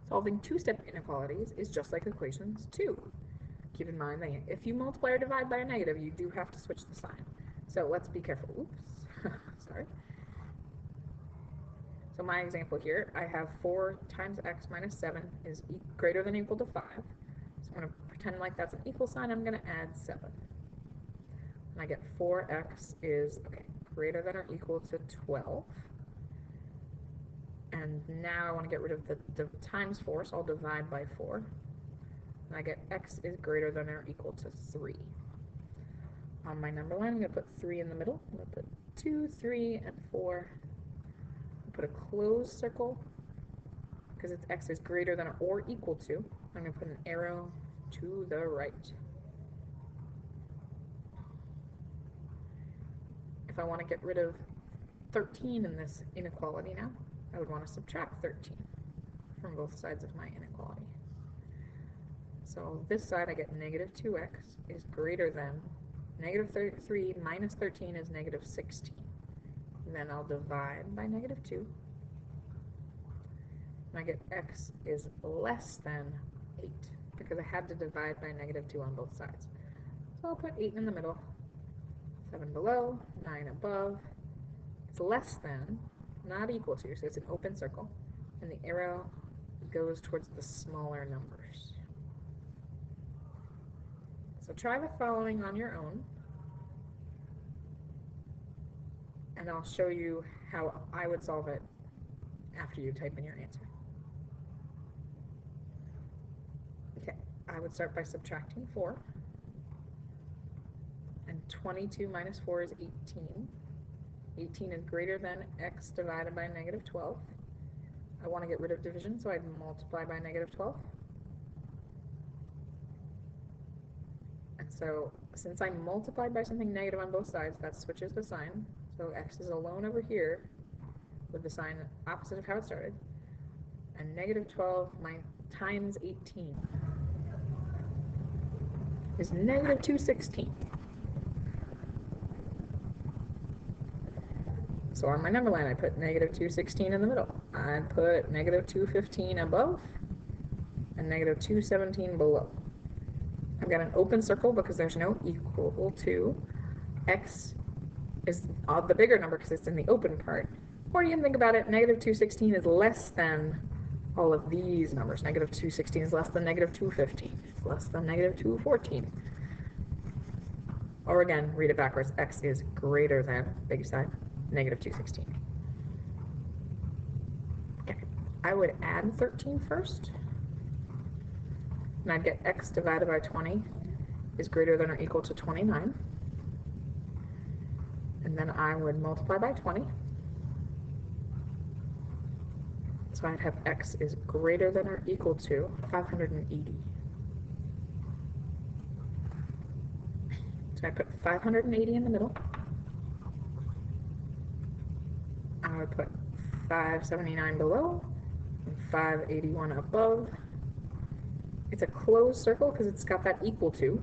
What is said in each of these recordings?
Solving two-step inequalities is just like equations 2. Keep in mind that if you multiply or divide by a negative, you do have to switch the sign. So let's be careful. Oops, sorry. So my example here, I have 4 times x minus 7 is greater than or equal to 5. So I'm going to pretend like that's an equal sign. I'm going to add 7. And I get 4x is greater than or equal to 12. And now I want to get rid of the times 4, so I'll divide by 4. And I get x is greater than or equal to 3. On my number line, I'm going to put 3 in the middle. I'm going to put 2, 3, and 4. Put a closed circle because it's x is greater than or equal to. I'm going to put an arrow to the right. If I want to get rid of 13 in this inequality now, I would want to subtract 13 from both sides of my inequality. So this side I get negative 2x is greater than negative 3 minus 13 is negative 16. Then I'll divide by negative 2. And I get x is less than 8 because I had to divide by negative 2 on both sides. So I'll put 8 in the middle, 7 below, 9 above. It's less than, not equal to, so it's an open circle. And the arrow goes towards the smaller numbers. So try the following on your own. And I'll show you how I would solve it after you type in your answer. Okay, I would start by subtracting 4. And 22 minus 4 is 18. 18 is greater than x divided by negative 12. I want to get rid of division, so I'd multiply by negative 12. And so, since I multiplied by something negative on both sides, that switches the sign. So x is alone over here with the sign opposite of how it started. And negative 12 times 18 is negative 216. So on my number line, I put negative 216 in the middle. I put negative 215 above and negative 217 below. I've got an open circle because there's no equal to. X is the bigger number because it's in the open part. Or you can think about it, negative 216 is less than all of these numbers. Negative 216 is less than negative 215. It's less than negative 214. Or again, read it backwards. X is greater than, big side, negative 216. Okay, I would add 13 first. And I'd get x divided by 20 is greater than or equal to 29. And then I would multiply by 20. So I'd have x is greater than or equal to 580. So I put 580 in the middle. I would put 579 below and 581 above. It's a closed circle because it's got that equal to,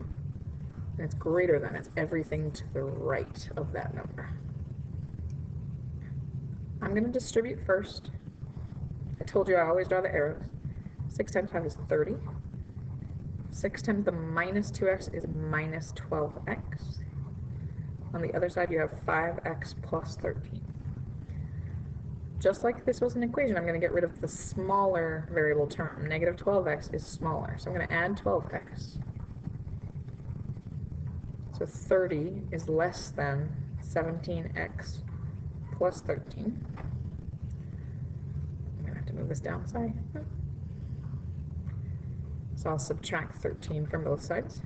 and it's greater than. It's everything to the right of that number. I'm going to distribute first. I told you I always draw the arrows. 6 times 5 is 30. 6 times the minus 2x is minus 12x. On the other side, you have 5x plus 13. Just like this was an equation, I'm going to get rid of the smaller variable term. Negative 12x is smaller, so I'm going to add 12x. So 30 is less than 17x plus 13. I'm going to have to move this down, sorry. So I'll subtract 13 from both sides.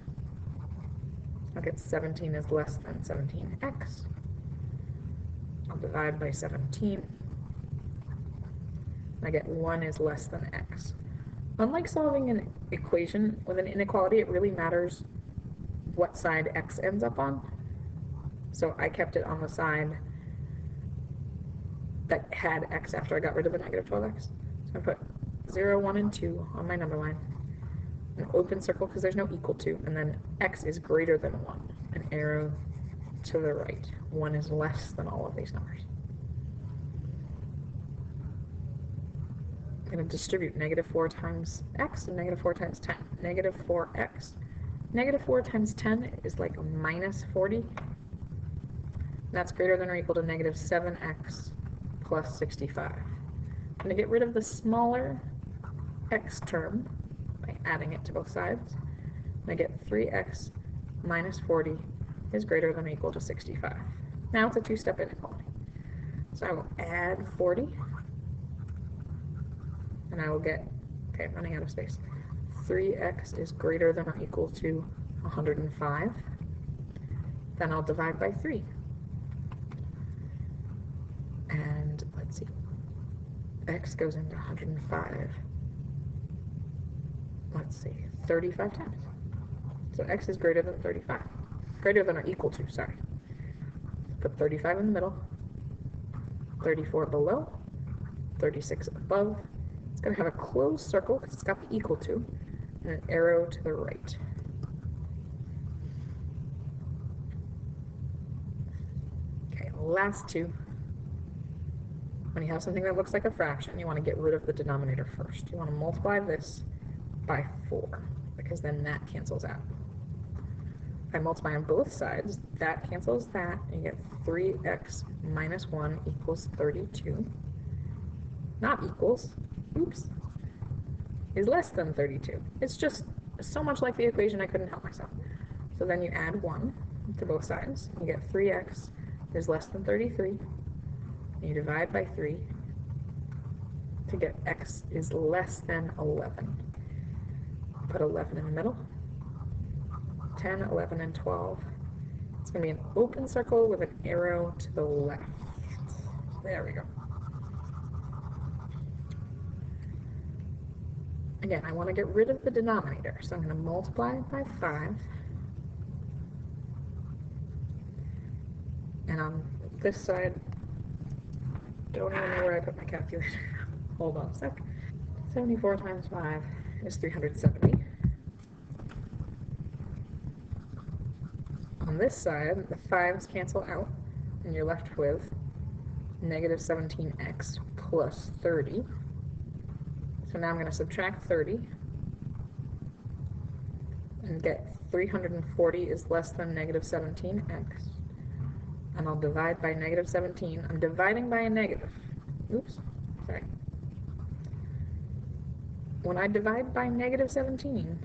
I'll get 17 is less than 17x. I'll divide by 17. I get 1 is less than x. Unlike solving an equation with an inequality, it really matters what side x ends up on. So I kept it on the side that had x after I got rid of the negative 12x. So I put 0, 1, and 2 on my number line. An open circle because there's no equal to, and then x is greater than 1. An arrow to the right. 1 is less than all of these numbers. I'm going to distribute negative 4 times x and negative 4 times 10. Negative 4x. Negative 4 times 10 is like minus 40. That's greater than or equal to negative 7x plus 65. I'm going to get rid of the smaller x term by adding it to both sides. I get 3x minus 40 is greater than or equal to 65. Now it's a two-step inequality. So I will add 40, and I will get, okay, I'm running out of space. 3x is greater than or equal to 105. Then I'll divide by 3. And let's see, x goes into 105. Let's see, 35 times. So x is greater than 35. Greater than or equal to, sorry. Put 35 in the middle, 34 below, 36 above. It's going to have a closed circle because it's got the equal to, and an arrow to the right. Okay, last two. When you have something that looks like a fraction, you want to get rid of the denominator first. You want to multiply this by 4, because then that cancels out. If I multiply on both sides, that cancels that, and you get 3x minus 1 equals 32. Not equals, oops, is less than 32. It's just so much like the equation I couldn't help myself. So then you add 1 to both sides. You get 3x is less than 33. And you divide by 3 to get x is less than 11. Put 11 in the middle. 10, 11, and 12. It's going to be an open circle with an arrow to the left. There we go. Again, I want to get rid of the denominator, so I'm going to multiply by 5. And on this side, don't even know where I put my calculator. Hold on a sec. 74 times 5 is 370. On this side, the 5's cancel out, and you're left with negative 17x plus 30. So now I'm going to subtract 30 and get 340 is less than negative 17x. And I'll divide by negative 17. I'm dividing by a negative. Oops, sorry. When I divide by negative 17,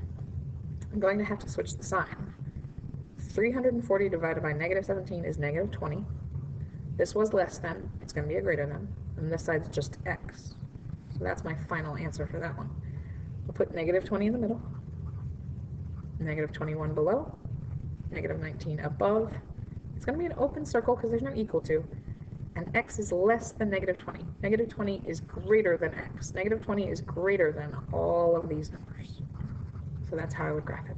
I'm going to have to switch the sign. 340 divided by negative 17 is negative 20. This was less than, it's going to be a greater than, and this side's just x. So that's my final answer for that one. I'll put negative 20 in the middle, negative 21 below, negative 19 above. It's going to be an open circle because there's no equal to, and x is less than negative 20. Negative 20 is greater than x. Negative 20 is greater than all of these numbers. So that's how I would graph it.